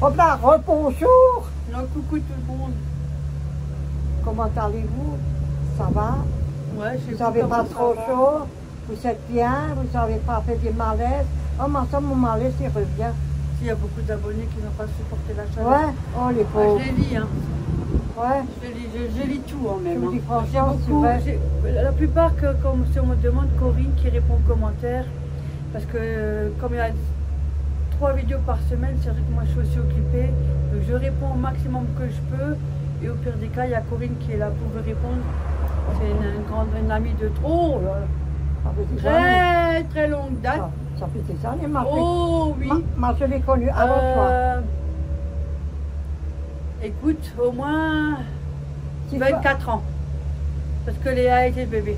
Hop là, rebonjour. Non, coucou tout le monde. Comment allez-vous? Ça va? Ouais, je sais Vous n'avez pas comment trop ça va. chaud? Vous êtes bien? Vous n'avez pas fait des malaises? Oh, mais ça, mon malaise, il revient. Il y a beaucoup d'abonnés qui n'ont pas supporté la chaleur. Ouais? Oh, les Ah, pauvres. je les lis, hein. Ouais? Je lis tout en même. Je vous dis Hein. franchement, J'ai c'est beaucoup, vrai. la plupart, comme si on me demande, Corinne qui répond aux commentaires. Parce que comme il y a 3 vidéos par semaine, c'est vrai que moi je suis aussi occupée. Donc je réponds au maximum que je peux. Et au pire des cas, il y a Corinne qui est là pour me répondre. C'est une amie de trop. Ça fait des années. Très longue date. Ça fait des années, ma fille. Oh oui. Moi, je l'ai connue avant toi. Écoute, au moins Si 24 ans. Parce que Léa était bébé.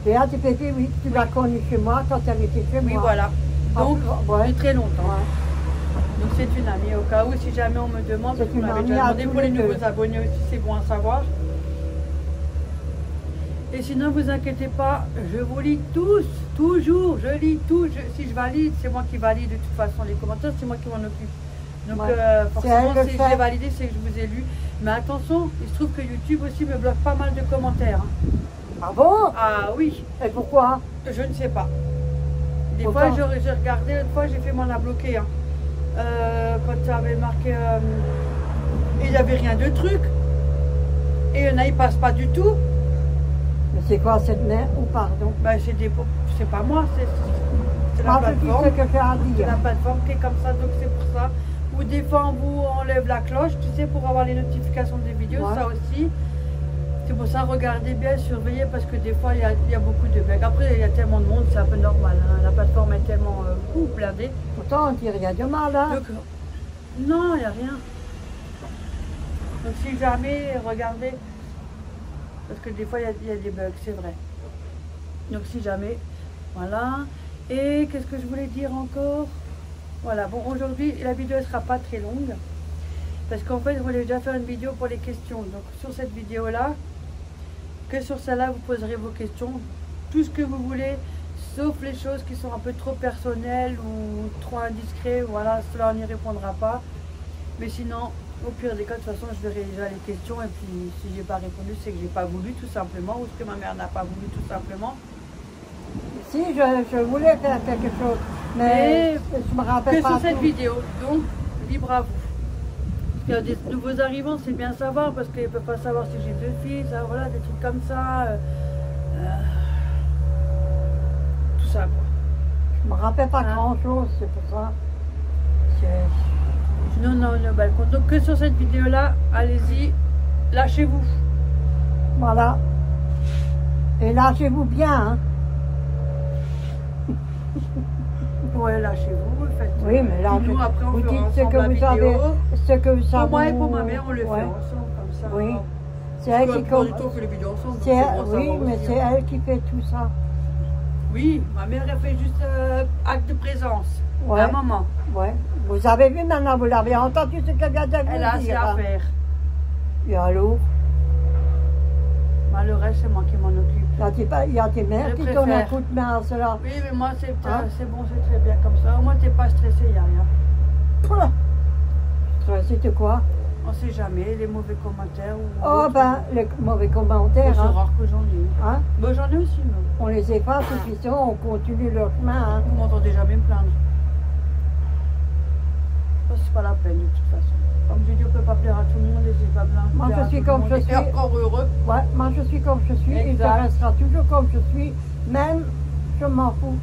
Léa, tu bébé, oui, tu l'as connue chez moi quand elle était chez Oui, moi. voilà. Donc, ouais. depuis très longtemps. Ouais. Donc, c'est une amie. Au cas où, si jamais on me demande, C'est parce qu'on une m'avait amie déjà à demandé tous pour les les deux. nouveaux abonnés aussi, c'est bon à savoir. Et sinon, vous inquiétez pas, je vous lis tous, toujours, je lis tout. Si je valide, c'est moi qui valide de toute façon les commentaires, c'est moi qui m'en occupe. Donc Ouais. forcément, elle si le fait. j'ai validé, c'est que je vous ai lu. Mais attention, il se trouve que YouTube aussi me bloque pas mal de commentaires. Hein. Ah bon? Ah oui, Et pourquoi? je ne sais pas. Des Pourtant. fois, j'ai regardé, une fois, j'ai fait m'en a bloqué. Hein. Quand tu avais marqué, il n'y avait rien de truc. Et il y en a, ils passent pas du tout. Mais c'est quoi cette merde? Ou pardon? Ben, c'est pas moi, c'est la Moi, je dis plateforme. ce que j'ai à C'est dire. la plateforme qui est comme ça, donc c'est pour ça. Ou des fois, on vous enlève la cloche, tu sais, pour avoir les notifications des vidéos, Ouais. ça aussi. C'est pour ça, regardez bien, surveillez, parce que des fois, il y a beaucoup de bugs. Après, il y a tellement de monde, c'est un peu normal. Hein. La plateforme est tellement blindée. Pourtant, on dit rien de mal, hein? Donc, non, il n'y a rien. Donc, si jamais, regardez, parce que des fois, il y a des bugs, c'est vrai. Donc, si jamais, voilà. Et qu'est-ce que je voulais dire encore? Voilà, bon, aujourd'hui, la vidéo ne sera pas très longue. Parce qu'en fait, je voulais déjà faire une vidéo pour les questions. Donc, sur cette vidéo-là, que sur celle-là, vous poserez vos questions. Tout ce que vous voulez, sauf les choses qui sont un peu trop personnelles ou trop indiscrets. Voilà, cela, on n'y répondra pas. Mais sinon, au pire des cas, de toute façon, je verrai déjà les questions. Et puis, si j'ai pas répondu, c'est que j'ai pas voulu, tout simplement. Ou que ma mère n'a pas voulu, tout simplement. Si, je voulais faire quelque chose, mais je me rappelle Que pas sur cette tout. vidéo. Donc, libre à vous. Parce qu'il y a des nouveaux arrivants, c'est bien savoir, parce qu'ils ne peuvent pas savoir si j'ai 2 filles, ça, voilà, des trucs comme ça. Tout ça, quoi. Je me rappelle pas Hein? grand-chose, c'est pour ça. Non, balcon. Donc, que sur cette vidéo-là, allez-y, lâchez-vous. Voilà. Et lâchez-vous bien, hein? Ouais, lâchez-vous, faites. Oui, mais là, Nous, après, on vous fera dites ce ensemble que la vous avez, vidéo. ce que ça Pour moi et vous- pour ma mère, on le fait Ouais. ensemble, comme ça. Oui. Hein. C'est elle qui Parce que, on fait les vidéos ensemble, donc c'est c'est elle- bon à oui, savoir mais aussi, c'est hein. elle qui fait tout ça. Oui, ma mère, elle fait juste acte de présence. Ouais. À un moment. Ouais. Vous avez vu maintenant, vous l'avez entendu ce qu'elle vient de vous Elle a assez dire. à hein. faire. Et alors, Bah, le reste, c'est moi qui m'en occupe. il y a des mères Je qui donnent un préfère. coup de main à cela. Oui, mais moi, c'est Hein? bon, c'est très bien comme ça. Au moins, t'es pas stressé, il n'y a rien. Pouah. C'était quoi? On sait jamais, les mauvais commentaires. Ou Oh autres. ben, les mauvais Bon, commentaires, c'est hein. rare que j'en ai. Hein? Bah, j'en ai aussi, non. On les efface et puis ça, on continue leur chemin. Hein. Vous m'entendez jamais me plaindre. Ça, c'est pas la peine, de toute façon. Comme je dis, on peut pas plaire à tout le monde et c'est pas bien. Moi, plaire je à suis tout le comme monde. je Et suis. encore heureux. Ouais, moi je suis comme je suis et Exact. ça restera toujours comme je suis, même je m'en fous.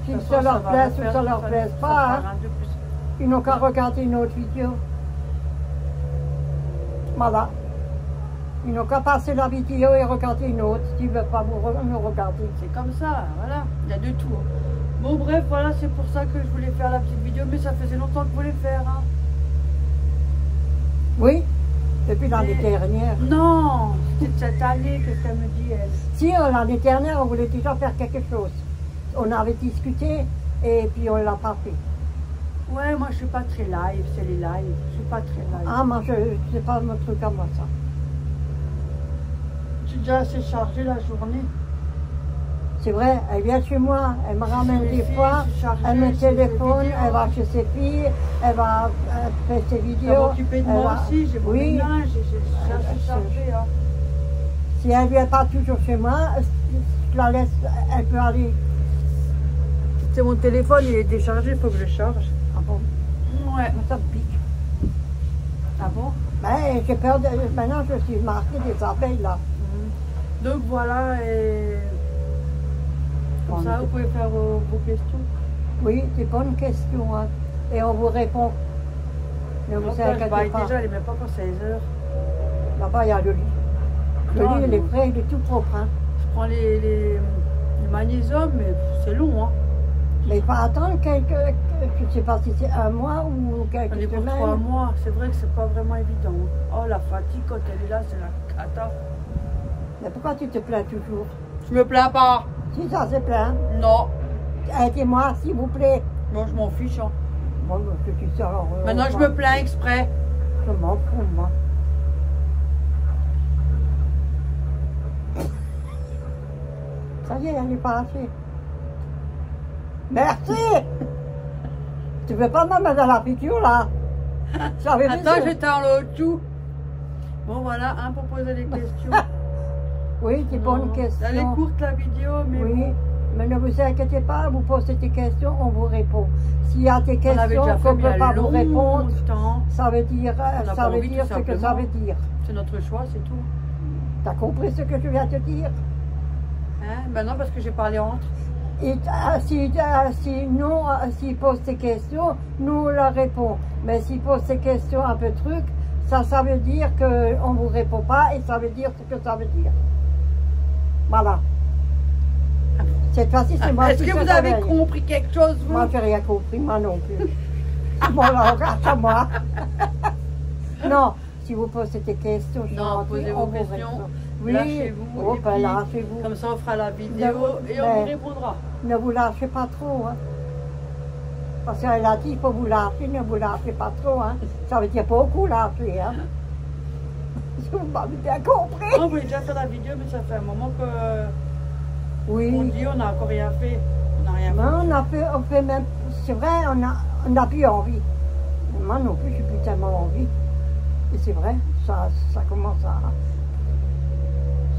Si De toute ça façon, leur va plaît rien ou faire, ça leur plaise ça pas, sert à hein, rien de plus. ils n'ont qu'à regarder une autre vidéo. Voilà. Ils n'ont qu'à passer la vidéo et regarder une autre s'ils ne veulent pas nous regarder. C'est comme ça, voilà. Il y a de tout. Hein. Bon, bref, voilà, c'est pour ça que je voulais faire la petite vidéo, mais ça faisait longtemps que je voulais faire. Hein. Oui, depuis l'année Mais- dernière. Non, c'était cette année que ça me dit, elle. Si, l'année dernière, on voulait déjà faire quelque chose. On avait discuté et puis on ne l'a pas fait. Ouais, moi je suis pas très live, c'est les lives. Je suis pas très live. Ah, moi, c'est pas mon truc à moi, ça. Je suis déjà assez chargée la journée. C'est vrai, elle vient chez moi, elle me ramène des fois, elle me téléphone, elle va chez ses filles, elle va faire ses vidéos. Elle va m'occuper de moi aussi, j'ai mon ménage, j'ai chargé. Hein. Si elle ne vient pas toujours chez moi, je la laisse, elle peut aller. C'est mon téléphone, il est déchargé, il faut que je charge. Ah bon? Ouais. Ça me pique. Ah bon? Ben, j'ai peur de... Maintenant, je suis marquée des abeilles, là. Donc voilà, et... Comme ça, vous pouvez faire vos questions. Oui, c'est bonne question, hein. Et on vous répond. Ne vous inquiétez pas. Déjà, elle n'est même pas pour 16 heures. Là-bas, il y a le lit. Le lit, il est frais, il est tout propre, hein. Je prends les magnésium, mais c'est long, hein. Mais il faut attendre quelques... Je ne sais pas si c'est un mois ou quelques semaines. On est pour 3 mois, c'est vrai que c'est pas vraiment évident. Oh, la fatigue, quand elle est là, c'est la cata. Mais pourquoi tu te plains toujours? Je me plains pas. Si ça se plaint. Non. Aidez-moi, s'il vous plaît. Moi, je m'en fiche. Hein. Bon, je dis ça, alors, maintenant, je me plains exprès. Je m'en fous, moi. Ça y est, elle est passée. Merci. Tu veux pas me mettre dans la piqûre, là? Attends, j'étais en l'autre tout. Bon, voilà, pour poser des questions. Oui, c'est bonne question. Elle est courte, la vidéo, mais... Oui, bon. mais ne vous inquiétez pas, vous posez des questions, on vous répond. S'il y a des questions qu'on ne peut pas vous répondre, ça veut dire, ce que ça veut dire. C'est notre choix, c'est tout. T'as compris ce que je viens de te dire? Hein? Ben non, parce que j'ai parlé entre. Et s'il pose des questions, nous on leur répond. Mais s'il pose des questions un peu truc, ça veut dire qu'on ne vous répond pas et ça veut dire ce que ça veut dire. Voilà. Cette fois-ci, c'est moi qui Est-ce que vous avez compris quelque chose, vous? Moi, je n'ai rien compris, moi non plus. Bon, alors, regarde à moi. Non, si vous posez des questions, posez vos questions. Oui, lâchez-vous. Lâchez-vous. Comme ça, on fera la vidéo et on vous répondra. Ne vous lâchez pas trop, hein. Parce qu'elle a dit, il faut vous lâcher, ne vous lâchez pas trop, hein. Ça veut dire beaucoup lâcher, hein. Vous m'avez bien compris. On voulait déjà faire la vidéo, mais ça fait un moment que... Oui. On dit, on n'a encore rien fait. On n'a rien fait. On fait même... C'est vrai, on n'a plus envie. Moi non plus, je n'ai plus tellement envie. Et c'est vrai, ça commence à...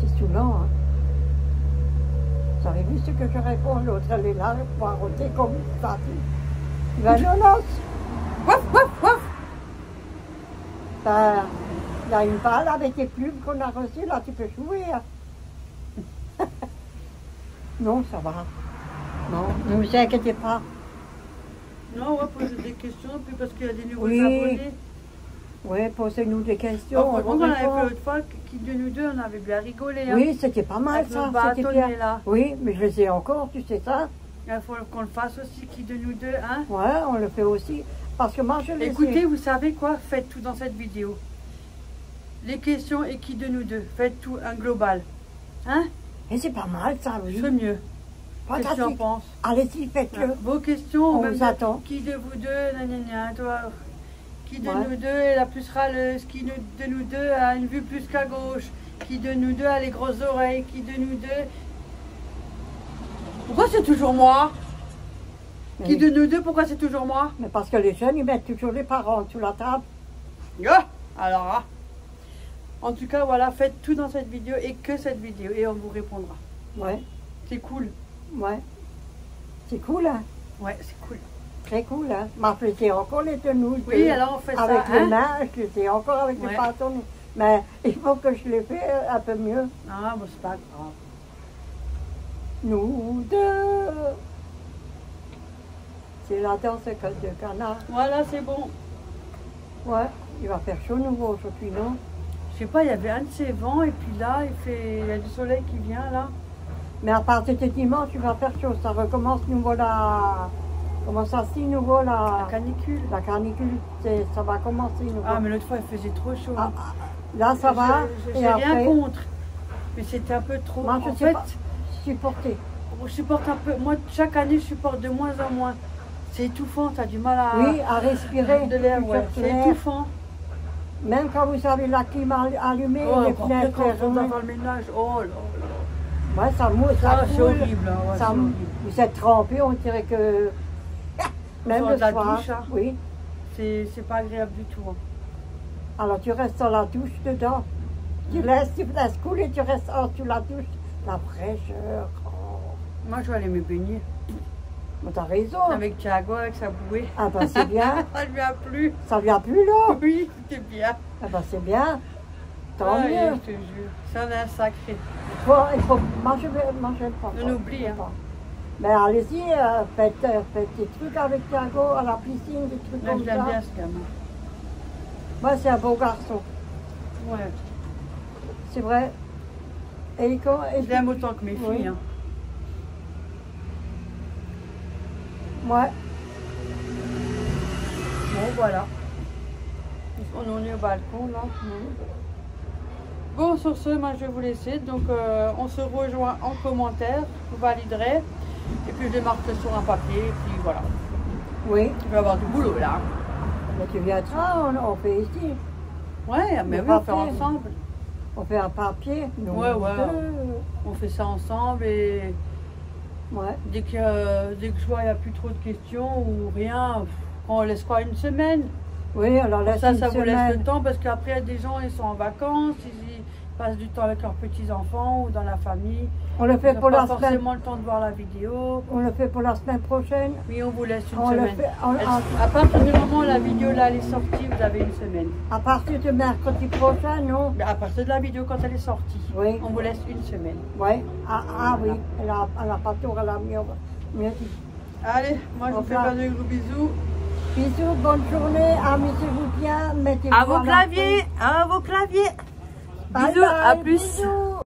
C'est saoulant, hein. Vous avez vu ce que je réponds? L'autre, elle est là, pour arrêter comme ça. Ben non, non. Waf, waf, waf. Ben, il y a une balle avec des plumes qu'on a reçues, là, tu peux jouer. Hein. Non, ça va. Non, ne vous inquiétez pas. Non, on va poser des questions, puis parce qu'il y a des nouveaux abonnés. Oui, posez-nous des questions. Oh, on avait fait l'autre fois, qui de nous deux, on avait bien rigolé. Hein. Oui, c'était pas mal ça. C'était bien. Là. Oui, mais je les ai encore, tu sais ça. Il faut qu'on le fasse aussi, qui de nous deux, hein. Ouais, on le fait aussi. Parce que moi, je les Écoutez, vous savez quoi? Faites tout dans cette vidéo. Les questions et qui de nous deux. Faites tout, un global. Hein? Et c'est pas mal ça, oui. C'est mieux. Qu'est-ce que tu en penses? Allez-y, faites-le. Vos questions, on vous attend. Qui de vous deux, toi, qui de nous deux est la plus râleuse? Qui de nous deux a une vue plus qu'à gauche? Qui de nous deux a les grosses oreilles? Qui de nous deux... Pourquoi c'est toujours moi? Mais qui de nous deux, pourquoi c'est toujours moi? Mais parce que les jeunes, ils mettent toujours les parents sous la table. Ah, alors, en tout cas, voilà, faites tout dans cette vidéo et que cette vidéo et on vous répondra. Ouais. C'est cool. Ouais. C'est cool, hein? Ouais, c'est cool. Très cool, hein? Ma faisait encore les tenues. Oui, alors on fait avec ça. Avec les mains, je les ai encore avec les bâtons. Mais il faut que je les fasse un peu mieux. Ah, bon, c'est pas grave. Nous deux. C'est la danse de canard. Voilà, c'est bon. Ouais, il va faire chaud nouveau aujourd'hui, non? Je sais pas, il y avait un de ces vents et puis là, il y a du soleil qui vient là. Mais à partir de dimanche, il va faire chaud. Ça recommence nouveau la... Comment ça se dit nouveau la canicule. La canicule, ça va commencer nouveau. Ah, mais l'autre fois, il faisait trop chaud. Là, ça va. J'ai rien contre. Mais c'était un peu trop. Moi, je ne sais pas supporter. Je supporte un peu. Moi, chaque année, je supporte de moins en moins. C'est étouffant, tu as du mal à... Oui, à respirer. De l'air, ouais. C'est étouffant. Même quand vous avez la clim allumée, les fenêtres fermées. Quand on va le ménage, oh là là. Ouais, ça mouille, ça c'est coule. horrible. Hein, ouais, Ça c'est mou- horrible. Vous êtes trempé, on dirait que... Même Dans le la soir, douche, hein. oui. C'est pas agréable du tout. Hein. Alors tu restes dans la douche dedans. Tu laisses couler, tu restes sous la douche. La fraîcheur. Oh. Moi, je vais aller me baigner. Mais t'as raison. Avec Thiago, avec sa bouée. Ah ben c'est bien. Ça lui a plu. Ça vient plus là. Oui, c'est bien. Ah ben c'est bien. Tant Ah, mieux. je te jure. Ça en est un sacré. Il faut manger pas. On oublie, hein. Mais allez-y, faites des trucs avec Thiago à la piscine, des trucs Là, comme je l'aime ça. bien, ce gamin. Moi, c'est un beau garçon. Ouais. C'est vrai. Et Je l'aime autant que mes filles. Oui. Hein. Ouais. Bon, voilà. On en est au balcon, là. Bon, sur ce, moi, je vais vous laisser. Donc, on se rejoint en commentaire. Vous validerez. Et puis, je les marque sur un papier. Et puis, voilà. Oui. Je vais avoir du boulot, là. Mais tu viendras, on fait ici. Ouais, mais Le oui, on fait papier. ensemble. On fait un papier. Nous Ouais, ouais. deux. On fait ça ensemble et Ouais. dès que je vois qu'il n'y a plus trop de questions ou rien, on laisse quoi une semaine. Oui, alors laisse Ça une vous laisse semaine. le temps parce qu'après, il y a des gens, ils sont en vacances, ils passent du temps avec leurs petits-enfants ou dans la famille. On le fait Ils n'ont pour pas la semaine. forcément le temps de voir la vidéo. On le fait pour la semaine prochaine. Oui, on vous laisse une On le semaine. fait À partir du moment où la vidéo là, elle est sortie, vous avez une semaine. à partir de mercredi prochain, non? Mais à partir de la vidéo quand elle est sortie, Oui. on vous laisse une semaine. Oui. Ah oui, elle a pas tort, elle a mieux dit. Allez, moi je vous fais plein de gros bisous. Bisous, bonne journée, amusez-vous bien, mettez-vous À vos la claviers, à vos claviers. Bye Bisous, bye, à plus. bisous.